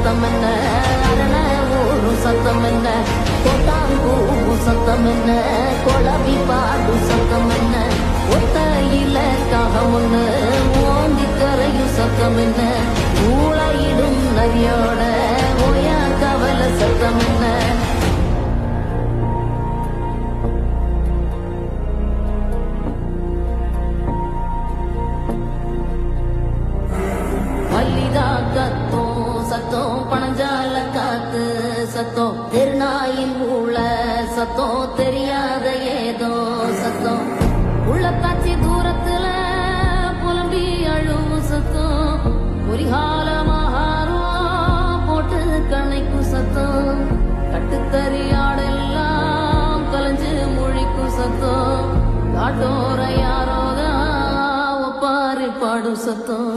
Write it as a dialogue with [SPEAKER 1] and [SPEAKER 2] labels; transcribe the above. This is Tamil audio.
[SPEAKER 1] சத்தம் என்ன அரண ஊரும் சத்தம் என்ன கொட்டாங்கூ சத்தம் என்ன கொலவி பாடு சத்தம் என்ன ஒத்தையில காகம் ஒண்ணு ஓந்தி கரையும் சத்தம் என்ன ஊழையிடும் நரியோட ஓயா கவலை சத்தம் என்ன மல்லிதா கத்தோம் சத்தம் பணஞ்சால காத்து சத்தம் திருநாயின் ஊழ சத்தம் தெரியாத ஏதோ சத்தம் உள்ள காட்சி தூரத்துல புலம்பி அழுவும் சத்தம் குறிகாலமாகாரம் போட்டு கண்ணைக்கும் சத்தம் கட்டுத்தறியாடெல்லாம் கலைஞ்சு மொழிக்கும் சத்தம் காட்டோர யாரோதான் ஒப்பாரி பாடும் சத்தம்